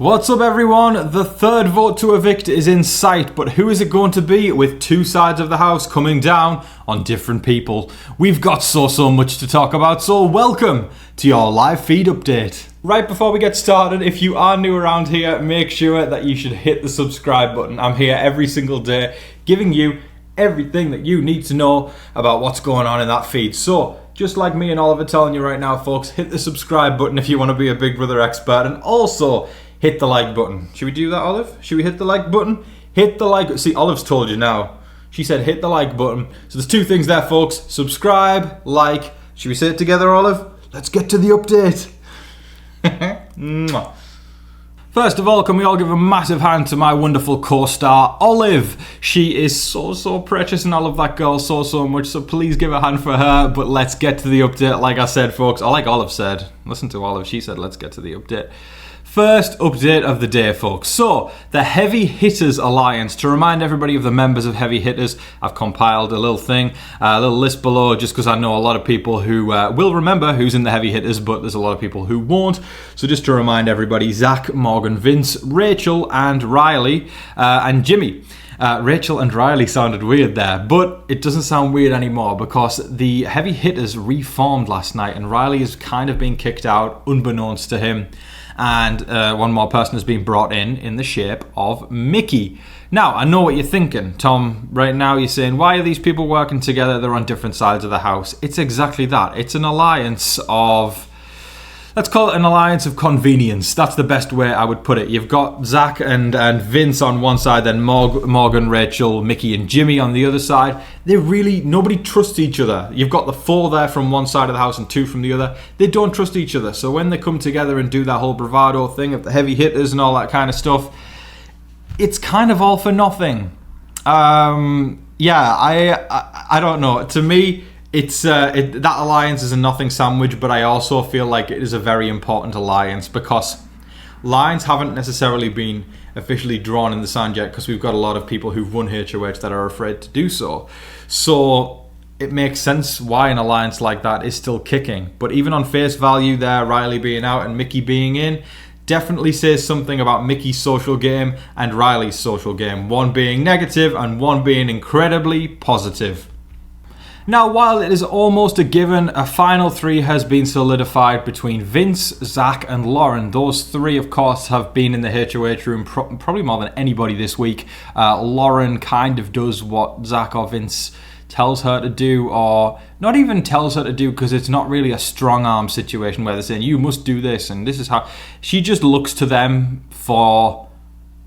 What's up everyone? The third vote to evict is in sight, but who is it going to be with two sides of the house coming down on different people? We've got so much to talk about, so welcome to your live feed update. Right before we get started, if you are new around here, make sure that you should hit the subscribe button. I'm here every single day giving you everything that you need to know about what's going on in that feed. So, just like me and Oliver telling you right now, folks, hit the subscribe button if you want to be a Big Brother expert, and also hit the like button. Should we do that, Olive? Should we hit the like button? Hit the like. See, Olive's told you now. She said hit the like button. So there's two things there, folks. Subscribe, like. Should we say it together, Olive? Let's get to the update. First of all, can we all give a massive hand to my wonderful co-star, Olive? She is so precious and I love that girl so much, so please give a hand for her. But let's get to the update, like I said, folks. Or like Olive said. Listen to Olive, she said let's get to the update. First update of the day, folks. So, the Heavy Hitters Alliance. To remind everybody of the members of Heavy Hitters, I've compiled a little thing, a little list below, just because I know a lot of people who will remember who's in the Heavy Hitters, but there's a lot of people who won't. So just to remind everybody, Zach, Morgan, Vince, Rachel, and Riley, and Jimmy. Rachel and Riley sounded weird there, but it doesn't sound weird anymore because the Heavy Hitters reformed last night and Riley is kind of being kicked out unbeknownst to him. And one more person has been brought in the shape of Mickey. Now, I know what you're thinking, Tom. Right now you're saying, why are these people working together? They're on different sides of the house. It's exactly that. It's an alliance of... Let's call it an alliance of convenience. That's the best way I would put it. You've got Zach and Vince on one side, then Morgan, Rachel, Mickey and Jimmy on the other side. Nobody trusts each other. You've got the 4 there from one side of the house and 2 from the other. They don't trust each other. So when they come together and do that whole bravado thing of the heavy hitters and all that kind of stuff, it's kind of all for nothing. I don't know. To me... that alliance is a nothing sandwich, but I also feel like it is a very important alliance because lines haven't necessarily been officially drawn in the sand yet because we've got a lot of people who've won HOH that are afraid to do so. So it makes sense why an alliance like that is still kicking. But even on face value there, Riley being out and Mickey being in, definitely says something about Mickey's social game and Riley's social game. One being negative and one being incredibly positive. Now, while it is almost a given, a final 3 has been solidified between Vince, Zach and Lauren. Those 3, of course, have been in the HOH room probably more than anybody this week. Lauren kind of does what Zach or Vince tells her to do, or not even tells her to do because it's not really a strong arm situation where they're saying, you must do this and this is how. She just looks to them for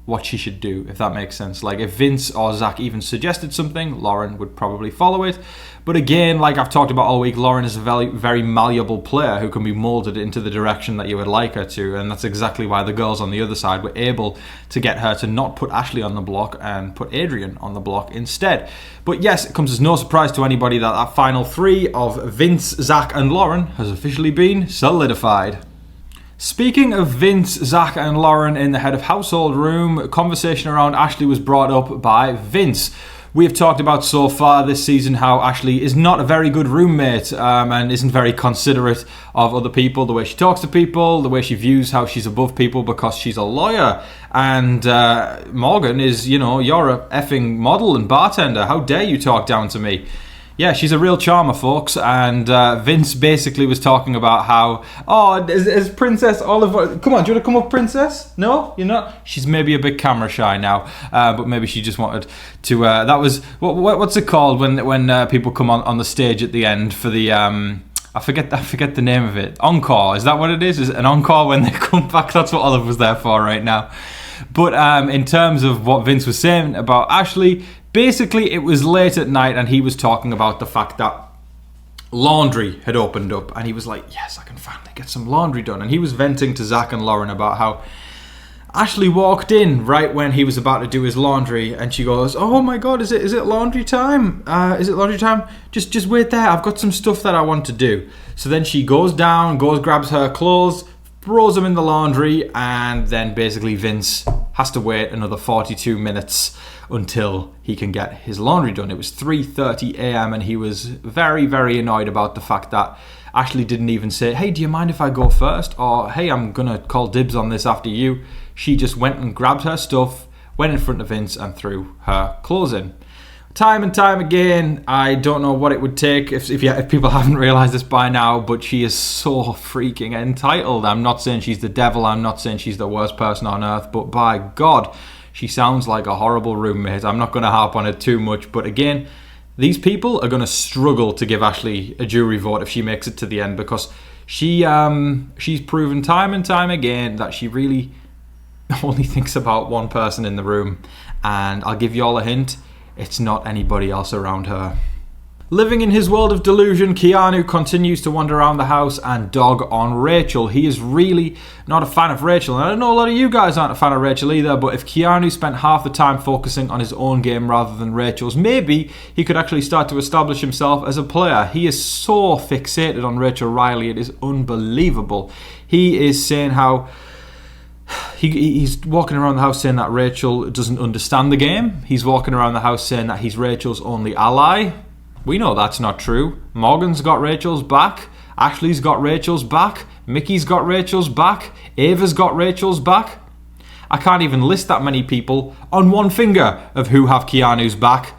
what she should do, if that makes sense. Like if Vince or Zach even suggested something, Lauren would probably follow it. But again, like I've talked about all week, Lauren is a very malleable player who can be molded into the direction that you would like her to, and that's exactly why the girls on the other side were able to get her to not put Ashley on the block and put Adrian on the block instead. But yes, it comes as no surprise to anybody that that final 3 of Vince, Zach and Lauren has officially been solidified. Speaking of Vince, Zach and Lauren in the head of household room, a conversation around Ashley was brought up by Vince. We have talked about so far this season how Ashley is not a very good roommate and isn't very considerate of other people, the way she talks to people, the way she views how she's above people because she's a lawyer. And Morgan is, you're a effing model and bartender. How dare you talk down to me? Yeah, she's a real charmer, folks, and Vince basically was talking about how, is Princess Oliver... Come on, do you want to come up, Princess? No? You're not? She's maybe a bit camera shy now, but maybe she just wanted to... that was... What's it called when people come on the stage at the end for the... I forget the name of it. Encore, is that what it is? Is it an encore when they come back? That's what Oliver was there for right now. But in terms of what Vince was saying about Ashley... Basically, it was late at night and he was talking about the fact that laundry had opened up and he was like, yes, I can finally get some laundry done. And he was venting to Zach and Lauren about how Ashley walked in right when he was about to do his laundry and she goes, oh my God, is it laundry time? Is it laundry time? Just wait there. I've got some stuff that I want to do. So then she goes down, grabs her clothes, throws them in the laundry, and then basically Vince has to wait another 42 minutes until he can get his laundry done. It was 3:30 a.m. and he was very annoyed about the fact that Ashley didn't even say, hey, do you mind if I go first? Or, hey, I'm going to call dibs on this after you. she just went and grabbed her stuff, went in front of Vince and threw her clothes in. Time and time again, I don't know what it would take if people haven't realised this by now, but she is so freaking entitled. I'm not saying she's the devil, I'm not saying she's the worst person on earth, but by God, she sounds like a horrible roommate. I'm not going to harp on it too much, but again, these people are going to struggle to give Ashley a jury vote if she makes it to the end, because she's proven time and time again that she really only thinks about one person in the room, and I'll give you all a hint. It's not anybody else around her. Living in his world of delusion, Keanu continues to wander around the house and dog on Rachel. He is really not a fan of Rachel. And I know a lot of you guys aren't a fan of Rachel either, but if Keanu spent half the time focusing on his own game rather than Rachel's, maybe he could actually start to establish himself as a player. He is so fixated on Rachel Riley, it is unbelievable. He is saying how he's walking around the house saying that Rachel doesn't understand the game. He's walking around the house saying that he's Rachel's only ally. We know that's not true. Morgan's got Rachel's back. Ashley's got Rachel's back. Mickey's got Rachel's back. Ava's got Rachel's back. I can't even list that many people on one finger of who have Keanu's back.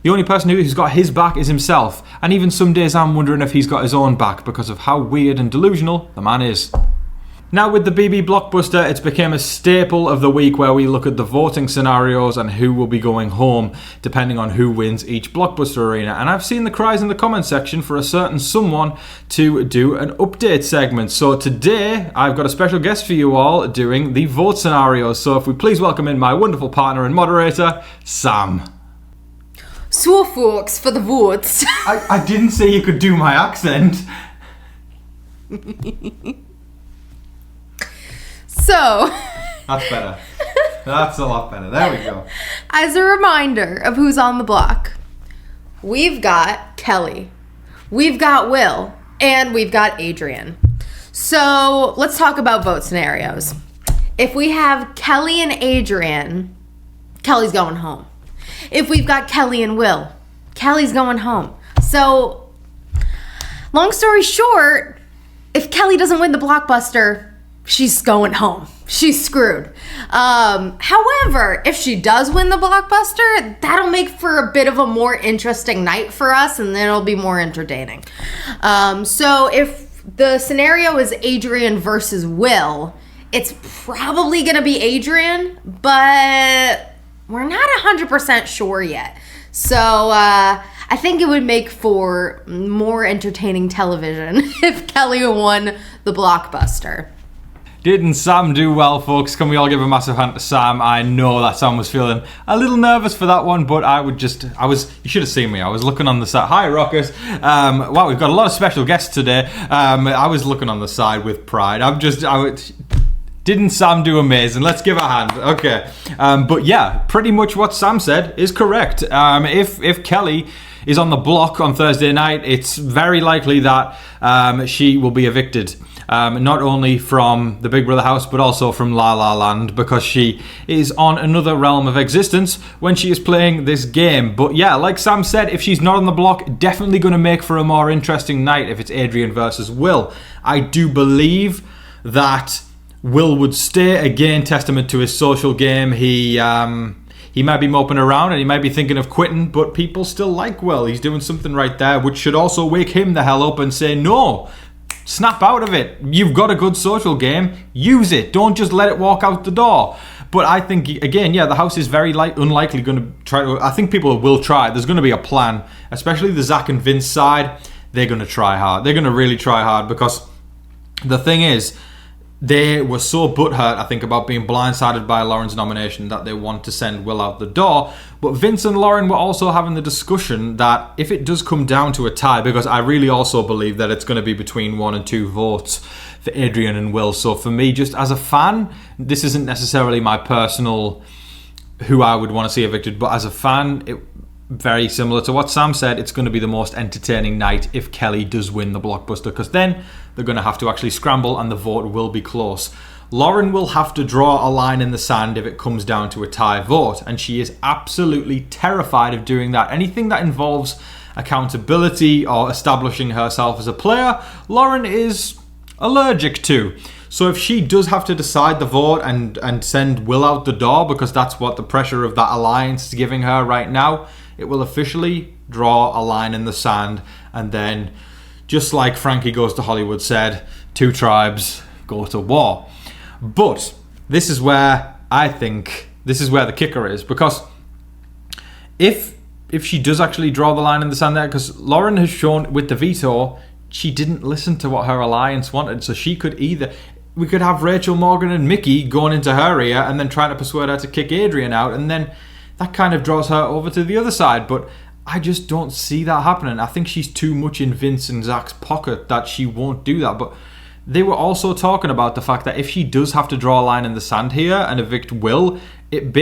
The only person who's got his back is himself. And even some days I'm wondering if he's got his own back because of how weird and delusional the man is. Now with the BB Blockbuster, it's become a staple of the week where we look at the voting scenarios and who will be going home, depending on who wins each Blockbuster arena. And I've seen the cries in the comment section for a certain someone to do an update segment. So today, I've got a special guest for you all doing the vote scenarios. So if we please welcome in my wonderful partner and moderator, Sam. So folks, for the votes. I didn't say you could do my accent. So, that's better. That's a lot better. There we go. As a reminder of who's on the block, we've got Kelly, we've got Will, and we've got Adrian. So, let's talk about vote scenarios. If we have Kelly and Adrian, Kelly's going home. If we've got Kelly and Will, Kelly's going home. So, long story short, if Kelly doesn't win the Blockbuster, she's going home. She's screwed. However, if she does win the Blockbuster, that'll make for a bit of a more interesting night for us, and then it'll be more entertaining. So if the scenario is Adrian versus Will, it's probably going to be Adrian, but we're not 100% sure yet. So I think it would make for more entertaining television if Kelly won the Blockbuster. Didn't Sam do well, folks? Can we all give a massive hand to Sam? I know that Sam was feeling a little nervous for that one, but you should have seen me. I was looking on the side. Hi, Rockers. Wow, we've got a lot of special guests today. I was looking on the side with pride. Didn't Sam do amazing? Let's give a hand. Okay. But yeah, pretty much what Sam said is correct. If Kelly is on the block on Thursday night, it's very likely that she will be evicted. Not only from the Big Brother house, but also from La La Land, because she is on another realm of existence when she is playing this game. But yeah, like Sam said, if she's not on the block, definitely going to make for a more interesting night if it's Adrian versus Will. I do believe that Will would stay, again, testament to his social game. He might be moping around and he might be thinking of quitting, but people still like Will. He's doing something right there, which should also wake him the hell up and say, no, snap out of it. You've got a good social game. Use it. Don't just let it walk out the door. But I think, again, yeah, the house is very unlikely going to try to... I think people will try. There's going to be a plan, especially the Zach and Vince side. They're going to try hard. They're going to really try hard, because the thing is, they were so butthurt, I think, about being blindsided by Lauren's nomination that they want to send Will out the door. But Vince and Lauren were also having the discussion that if it does come down to a tie, because I really also believe that it's going to be between 1 and 2 votes for Adrian and Will. So for me, just as a fan, this isn't necessarily my personal who I would want to see evicted, but as a fan, very similar to what Sam said, it's going to be the most entertaining night if Kelly does win the Blockbuster, because then they're going to have to actually scramble and the vote will be close. Lauren will have to draw a line in the sand if it comes down to a tie vote, and she is absolutely terrified of doing that. Anything that involves accountability or establishing herself as a player, Lauren is allergic to. So if she does have to decide the vote and send Will out the door, because that's what the pressure of that alliance is giving her right now, it will officially draw a line in the sand. And then, just like Frankie Goes to Hollywood said, 2 tribes go to war. But this is where I think the kicker is, because if she does actually draw the line in the sand there, because Lauren has shown with the veto, she didn't listen to what her alliance wanted. So we could have Rachel, Morgan and Mickey going into her ear and then trying to persuade her to kick Adrian out, and then that kind of draws her over to the other side. But I just don't see that happening. I think she's too much in Vince and Zach's pocket that she won't do that. But they were also talking about the fact that if she does have to draw a line in the sand here and evict Will, it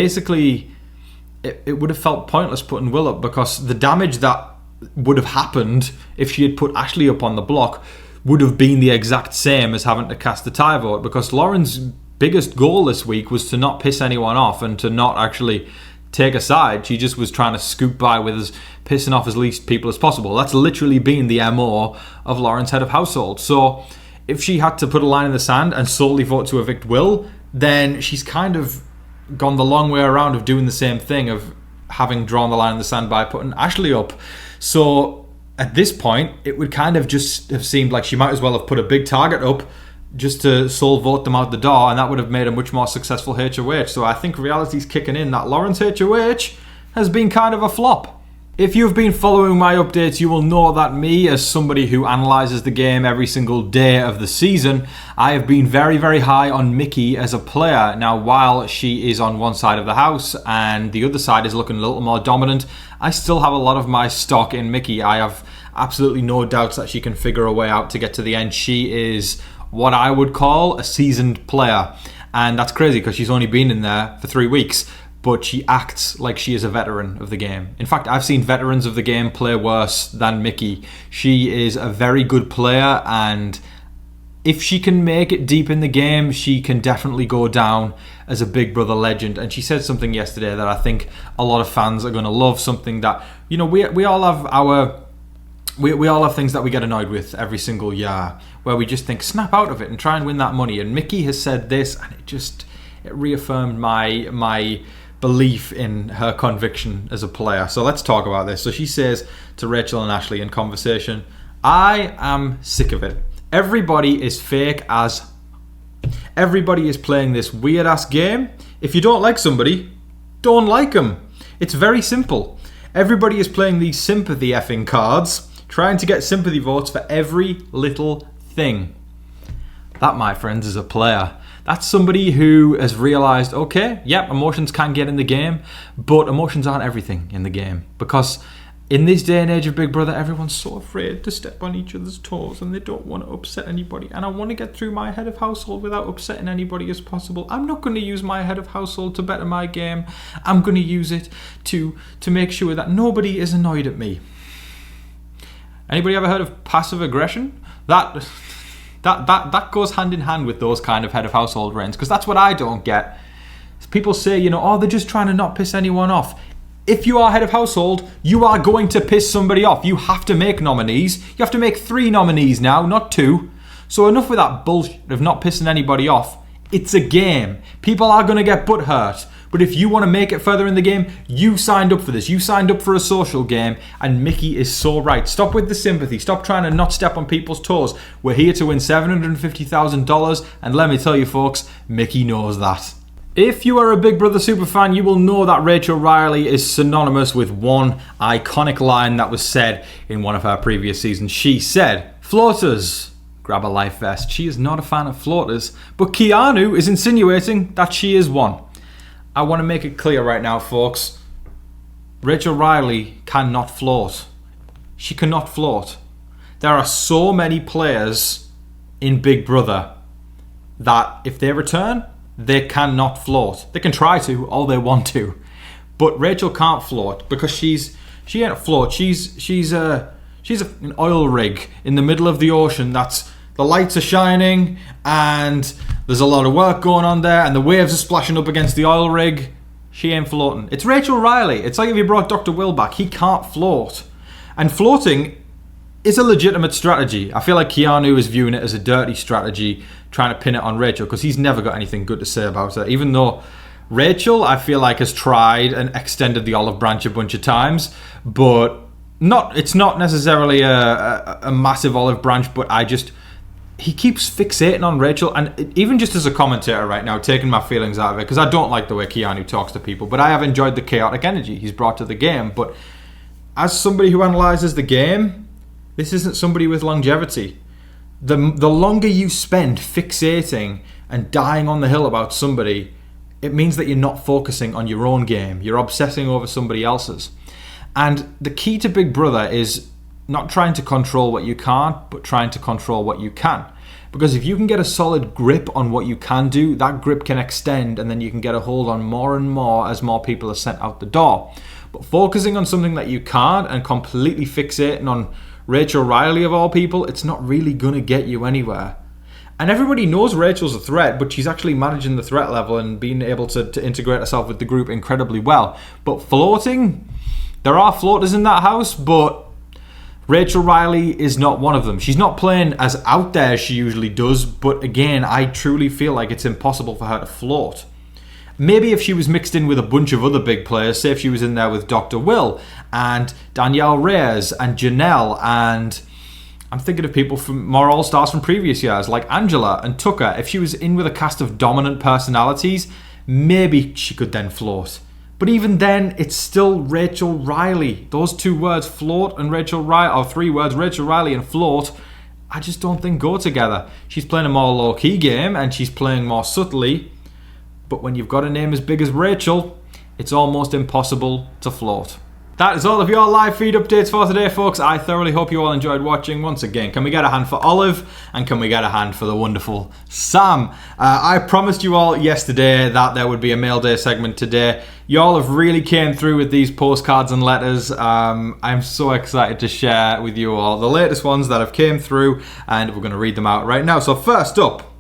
would have felt pointless putting Will up, because the damage that would have happened if she had put Ashley up on the block would have been the exact same as having to cast the tie vote, because Lauren's biggest goal this week was to not piss anyone off and to not actually take a side. She just was trying to scoop by with pissing off as least people as possible. That's literally been the MO of Lauren's head of household. So if she had to put a line in the sand and solely vote to evict Will, then she's kind of gone the long way around of doing the same thing, of having drawn the line in the sand by putting Ashley up. So at this point, it would kind of just have seemed like she might as well have put a big target up just to sole vote them out the door, and that would have made a much more successful HOH. So I think reality's kicking in that Lauren's HOH has been kind of a flop. If you've been following my updates, you will know that me, as somebody who analyses the game every single day of the season, I have been very, very high on Mickey as a player. Now, while she is on one side of the house and the other side is looking a little more dominant, I still have a lot of my stock in Mickey. I have absolutely no doubts that she can figure a way out to get to the end. She is what I would call a seasoned player. And that's crazy because she's only been in there for 3 weeks. But she acts like she is a veteran of the game. In fact, I've seen veterans of the game play worse than Mickey. She is a very good player, and if she can make it deep in the game, she can definitely go down as a Big Brother legend. And she said something yesterday that I think a lot of fans are going to love, something that, you know, we all have we all have things that we get annoyed with every single year, where we just think, snap out of it and try and win that money. And Mickey has said this, and it reaffirmed my belief in her conviction as a player. So let's talk about this. So she says to Rachel and Ashley in conversation, I am sick of it. Everybody is fake as... Everybody is playing this weird ass game. If you don't like somebody, don't like them. It's very simple. Everybody is playing these sympathy effing cards, trying to get sympathy votes for every little thing. That, my friends, is a player. That's somebody who has realised, okay, yep, emotions can get in the game, but emotions aren't everything in the game. Because in this day and age of Big Brother, everyone's so afraid to step on each other's toes and they don't want to upset anybody. And I want to get through my head of household without upsetting anybody as possible. I'm not going to use my head of household to better my game. I'm going to use it to make sure that nobody is annoyed at me. Anybody ever heard of passive aggression? That goes hand in hand with those kind of head of household reigns, because that's what I don't get. People say, you know, oh, they're just trying to not piss anyone off. If you are head of household, you are going to piss somebody off. You have to make nominees. You have to make 3 nominees now, not 2. So enough with that bullshit of not pissing anybody off. It's a game. People are going to get butthurt. But if you want to make it further in the game, you signed up for this. You signed up for a social game, and Mickey is so right. Stop with the sympathy. Stop trying to not step on people's toes. We're here to win $750,000, and let me tell you folks, Mickey knows that. If you are a Big Brother superfan, you will know that Rachel Riley is synonymous with one iconic line that was said in one of her previous seasons. She said, floaters, grab a life vest. She is not a fan of floaters, but Keanu is insinuating that she is one. I want to make it clear right now, folks. Rachel Riley cannot float. She cannot float. There are so many players in Big Brother that if they return, they cannot float. They can try to, all they want to. But Rachel can't float because she ain't a float. She's an oil rig in the middle of the ocean that's... The lights are shining and there's a lot of work going on there and the waves are splashing up against the oil rig. She ain't floating. It's Rachel Riley. It's like if you brought Dr. Will back. He can't float. And floating is a legitimate strategy. I feel like Keanu is viewing it as a dirty strategy trying to pin it on Rachel, because he's never got anything good to say about her, even though Rachel, I feel like, has tried and extended the olive branch a bunch of times, but it's not necessarily a massive olive branch, but he keeps fixating on Rachel, and even just as a commentator right now, taking my feelings out of it, because I don't like the way Keanu talks to people, but I have enjoyed the chaotic energy he's brought to the game. But as somebody who analyzes the game, this isn't somebody with longevity. The longer you spend fixating and dying on the hill about somebody, it means that you're not focusing on your own game. You're obsessing over somebody else's. And the key to Big Brother is not trying to control what you can't, but trying to control what you can. Because if you can get a solid grip on what you can do, that grip can extend, and then you can get a hold on more and more as more people are sent out the door. But focusing on something that you can't and completely fixating on Rachel Riley of all people, it's not really going to get you anywhere. And everybody knows Rachel's a threat, but she's actually managing the threat level and being able to integrate herself with the group incredibly well. But floating, there are floaters in that house, but Rachel Riley is not one of them. She's not playing as out there as she usually does, but again, I truly feel like it's impossible for her to float. Maybe if she was mixed in with a bunch of other big players, say if she was in there with Dr. Will and Danielle Reyes and Janelle, and I'm thinking of people from more all-stars from previous years like Angela and Tucker. If she was in with a cast of dominant personalities, maybe she could then float. But even then, it's still Rachel Riley. Those two words, float and Rachel Riley, or three words, Rachel Riley and float, I just don't think go together. She's playing a more low-key game and she's playing more subtly. But when you've got a name as big as Rachel, it's almost impossible to float. That is all of your live feed updates for today, folks. I thoroughly hope you all enjoyed watching. Once again, can we get a hand for Olive? And can we get a hand for the wonderful Sam? I promised you all yesterday that there would be a mail day segment today. Y'all have really came through with these postcards and letters. I'm so excited to share with you all the latest ones that have came through, and we're going to read them out right now. So first up,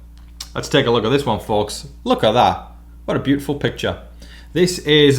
let's take a look at this one, folks. Look at that. What a beautiful picture. This is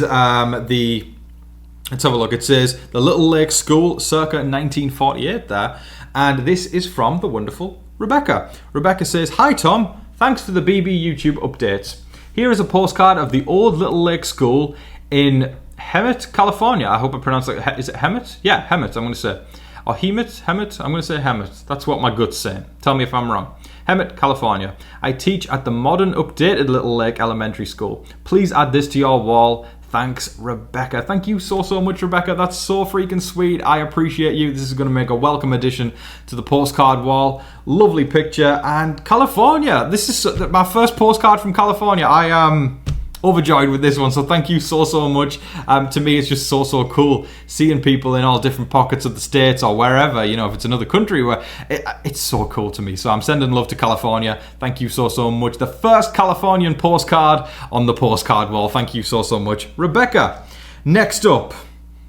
let's have a look. It says the Little Lake School circa 1948 there. And this is from the wonderful Rebecca. Rebecca says, "Hi Tom, thanks for the BB YouTube updates. Here is a postcard of the old Little Lake School in Hemet, California." I hope I pronounced it. Is it Hemet? Yeah, Hemet, I'm going to say. Or Hemet? I'm going to say Hemet. That's what my gut's saying. Tell me if I'm wrong. Hemet, California. I teach at the modern updated Little Lake Elementary School. Please add this to your wall. Thanks, Rebecca. Thank you so much, Rebecca. That's so freaking sweet. I appreciate you. This is going to make a welcome addition to the postcard wall. Lovely picture. And California. This is my first postcard from California. I am overjoyed with this one, so thank you so much. To me, it's just so cool seeing people in all different pockets of the States or wherever, you know, if it's another country, where it's so cool to me. So I'm sending love to California. Thank you so much. The first Californian postcard on the postcard wall. Thank you so much, Rebecca. Next up,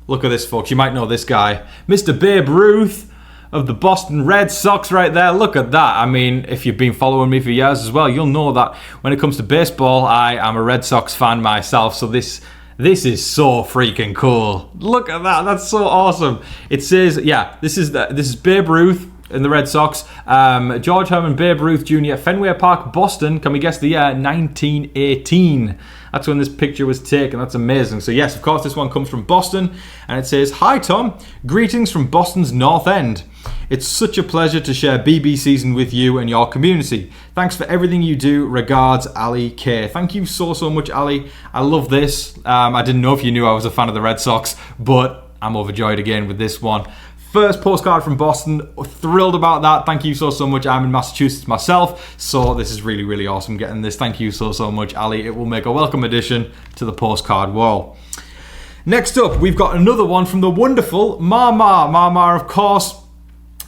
look at this, folks. You might know this guy, Mr. Babe Ruth of the Boston Red Sox right there. Look at that. I mean, if you've been following me for years as well, you'll know that when it comes to baseball, I am a Red Sox fan myself. So this is so freaking cool. Look at that. That's so awesome. It says, yeah, this is Babe Ruth in the Red Sox. George Herman Babe Ruth Jr., Fenway Park, Boston. Can we guess the year? 1918. That's when this picture was taken. That's amazing. So yes, of course, this one comes from Boston. And it says, "Hi Tom, greetings from Boston's North End. It's such a pleasure to share BB season with you and your community. Thanks for everything you do. Regards, Ali K." Thank you so much, Ali. I love this. I didn't know if you knew I was a fan of the Red Sox, but I'm overjoyed again with this one. First postcard from Boston. Thrilled about that. Thank you so much. I'm in Massachusetts myself, so this is really awesome getting this. Thank you so much, Ali. It will make a welcome addition to the postcard wall. Next up, we've got another one from the wonderful Mama. Mama, of course,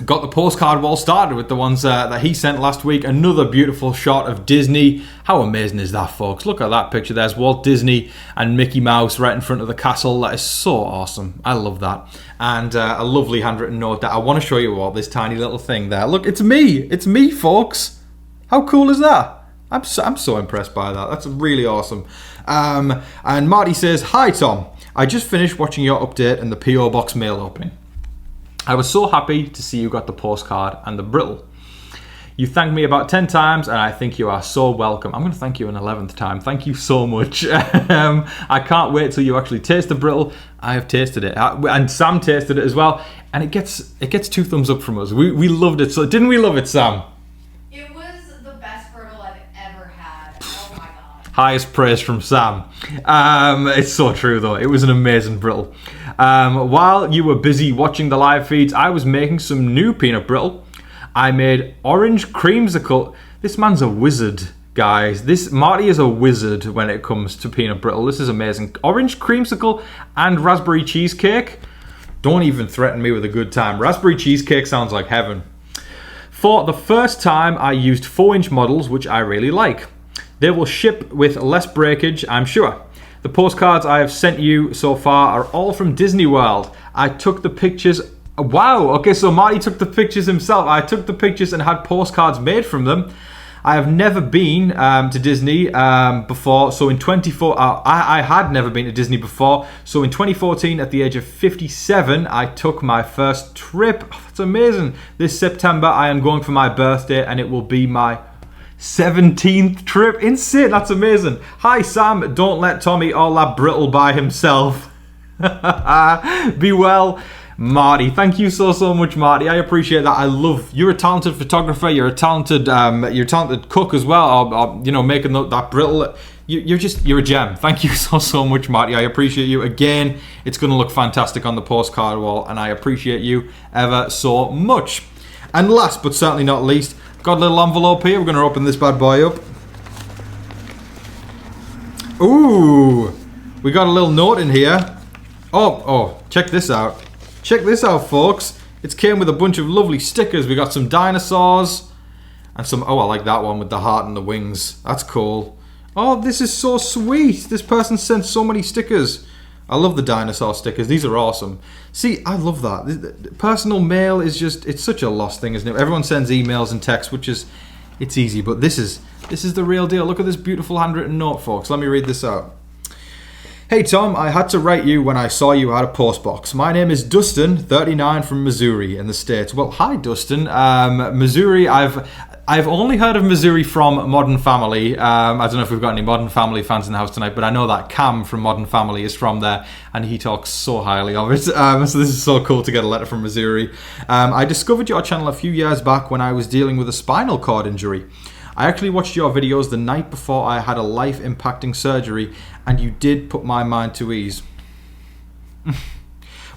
got the postcard wall started with the ones that he sent last week. Another beautiful shot of Disney. How amazing is that, folks? Look at that picture. There's Walt Disney and Mickey Mouse right in front of the castle. That is so awesome. I love that. And a lovely handwritten note that I want to show you all. This tiny little thing there. Look, it's me. It's me, folks. How cool is that? I'm so impressed by that. That's really awesome. And Marty says, "Hi, Tom. I just finished watching your update and the P.O. Box mail opening. I was so happy to see you got the postcard and the brittle. You thanked me about 10 times, and I think you are so welcome. I'm going to thank you an 11th time. Thank you so much. I can't wait till you actually taste the brittle. I have tasted it, and Sam tasted it as well, and it gets 2 thumbs up from us. We loved it. So didn't we love it, Sam? It was the best brittle I've ever had. Oh my god. Highest praise from Sam. It's so true though. It was an amazing brittle. While you were busy watching the live feeds, I was making some new peanut brittle. I made orange creamsicle. This man's a wizard, guys. Marty is a wizard when it comes to peanut brittle. This is amazing. Orange creamsicle and raspberry cheesecake. Don't even threaten me with a good time. Raspberry cheesecake sounds like heaven. For the first time, I used 4-inch models, which I really like. They will ship with less breakage, I'm sure. The postcards I have sent you so far are all from Disney World. I took the pictures. Wow, okay, so Marty took the pictures himself. I took the pictures and had postcards made from them. I have never been to Disney before, so in 24, I had never been to Disney before, so in 2014, at the age of 57, I took my first trip. Oh, that's amazing. This September, I am going for my birthday, and it will be my 17th trip. Insane, that's amazing. Hi, Sam, don't let Tommy all that brittle by himself. Be well. Marty, thank you so much, Marty. I appreciate that. You're a talented photographer. You're a talented cook as well. Or making that brittle. You're a gem. Thank you so much, Marty. I appreciate you. Again, it's going to look fantastic on the postcard wall, and I appreciate you ever so much. And last but certainly not least, got a little envelope here. We're going to open this bad boy up. Ooh, we got a little note in here. Oh, check this out. Check this out, folks. It came with a bunch of lovely stickers. We got some dinosaurs and some... Oh, I like that one with the heart and the wings. That's cool. Oh, this is so sweet. This person sent so many stickers. I love the dinosaur stickers. These are awesome. See, I love that. Personal mail is just... It's such a lost thing, isn't it? Everyone sends emails and texts, which is... It's easy, but this is the real deal. Look at this beautiful handwritten note, folks. Let me read this out. Hey Tom, I had to write you when I saw you had a postbox. My name is Dustin, 39 from Missouri in the States. Well, hi Dustin. Missouri, I've only heard of Missouri from Modern Family. I don't know if we've got any Modern Family fans in the house tonight, but I know that Cam from Modern Family is from there, and he talks so highly of it. So this is so cool to get a letter from Missouri. I discovered your channel a few years back when I was dealing with a spinal cord injury. I actually watched your videos the night before I had a life-impacting surgery, and you did put my mind to ease.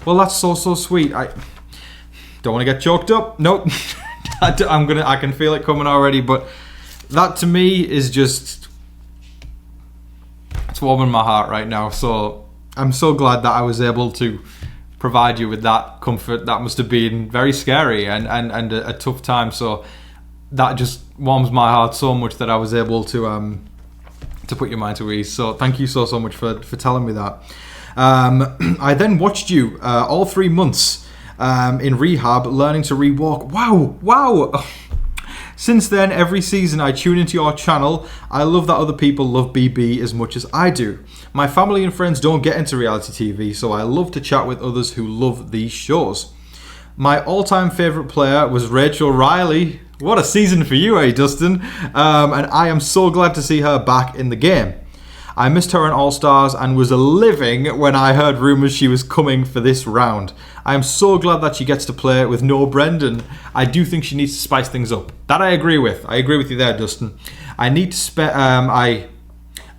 Well, that's so sweet. I don't want to get choked up. Nope. I can feel it coming already, but that to me is just... It's warming my heart right now. So I'm so glad that I was able to provide you with that comfort. That must have been very scary and a tough time. So that just warms my heart so much that I was able to put your mind to ease. So thank you so much for telling me that. I then watched you all 3 months in rehab, learning to re-walk. Wow. Since then, every season I tune into your channel. I love that other people love BB as much as I do. My family and friends don't get into reality TV, so I love to chat with others who love these shows. My all-time favourite player was Rachel Riley. What a season for you, Dustin? And I am so glad to see her back in the game. I missed her in All-Stars and was living when I heard rumours she was coming for this round. I am so glad that she gets to play with no Brendan. I do think she needs to spice things up. That I agree with. I agree with you there, Dustin. I need to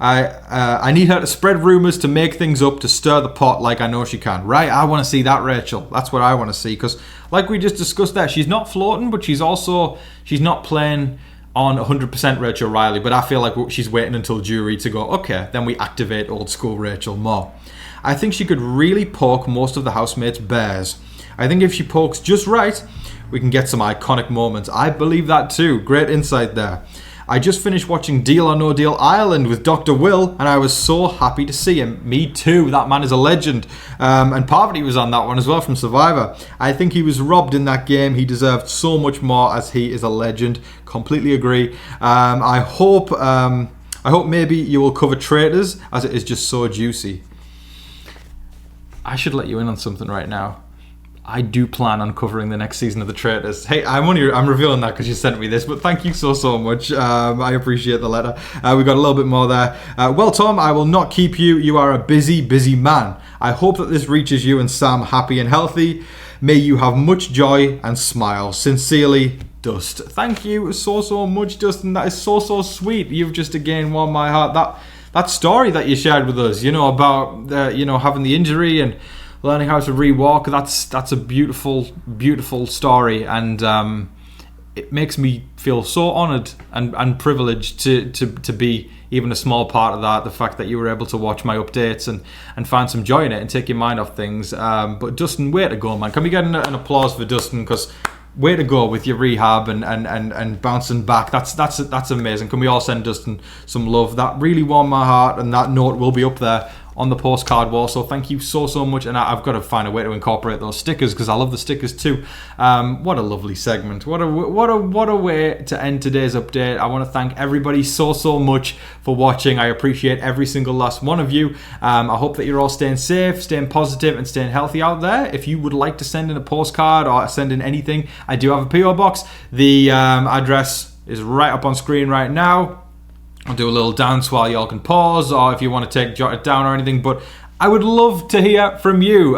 I need her to spread rumours to make things up, to stir the pot like I know she can. Right? I want to see that, Rachel. That's what I want to see. Because like we just discussed there, she's not floating, but she's not playing on 100% Rachel Riley. But I feel like she's waiting until jury to go, okay, then we activate old school Rachel more. I think she could really poke most of the housemates' bears. I think if she pokes just right, we can get some iconic moments. I believe that too. Great insight there. I just finished watching Deal or No Deal Ireland with Dr. Will, and I was so happy to see him. Me too. That man is a legend. And Parvati was on that one as well from Survivor. I think he was robbed in that game. He deserved so much more, as he is a legend. Completely agree. I hope maybe you will cover Traitors, as it is just so juicy. I should let you in on something right now. I do plan on covering the next season of The Traitors. Hey, I'm revealing that because you sent me this, but thank you so much. I appreciate the letter. We got a little bit more there. Well, Tom, I will not keep you. You are a busy man. I hope that this reaches you and Sam happy and healthy. May you have much joy and smile. Sincerely, Dust. Thank you so much, Dustin. That is so sweet. You've just again warmed my heart. That story that you shared with us, about having the injury and learning how to rewalk, that's a beautiful story, and it makes me feel so honoured and privileged to be even a small part of that. The fact that you were able to watch my updates and find some joy in it and take your mind off things. But Dustin, way to go, man. Can we get an applause for Dustin? Because way to go with your rehab and bouncing back. That's amazing. Can we all send Dustin some love? That really warmed my heart, and that note will be up there on the postcard wall. So thank you so much, and I've got to find a way to incorporate those stickers because I love the stickers too. What a lovely segment. What a way to end today's update. I want to thank everybody so much for watching. I appreciate every single last one of you. I hope that you're all staying safe, staying positive, and staying healthy out there. If you would like to send in a postcard or send in anything, I do have a PO box. The address is right up on screen right now. I'll do a little dance while y'all can pause, or if you want to jot it down or anything. But I would love to hear from you.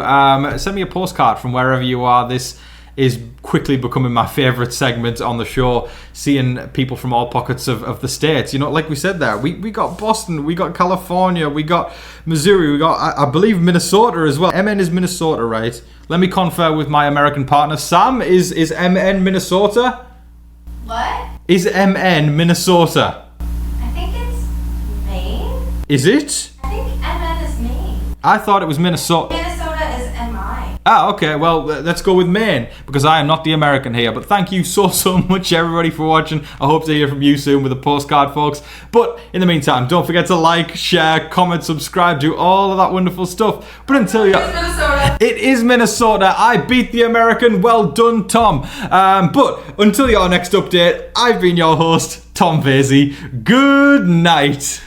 Send me a postcard from wherever you are. This is quickly becoming my favourite segment on the show, seeing people from all pockets of the states. Like we said there, we got Boston, we got California, we got Missouri, we got, I believe, Minnesota as well. MN is Minnesota, right? Let me confer with my American partner. Sam, is MN Minnesota? What? Is MN Minnesota? Is it? I think MN is Maine. I thought it was Minnesota. Minnesota is MI. Okay, well, let's go with Maine, because I am not the American here. But thank you so much, everybody, for watching. I hope to hear from you soon with a postcard, folks. But in the meantime, don't forget to like, share, comment, subscribe, do all of that wonderful stuff. But until you... It is Minnesota. I beat the American. Well done, Tom. But until your next update, I've been your host, Tom Vasey. Good night.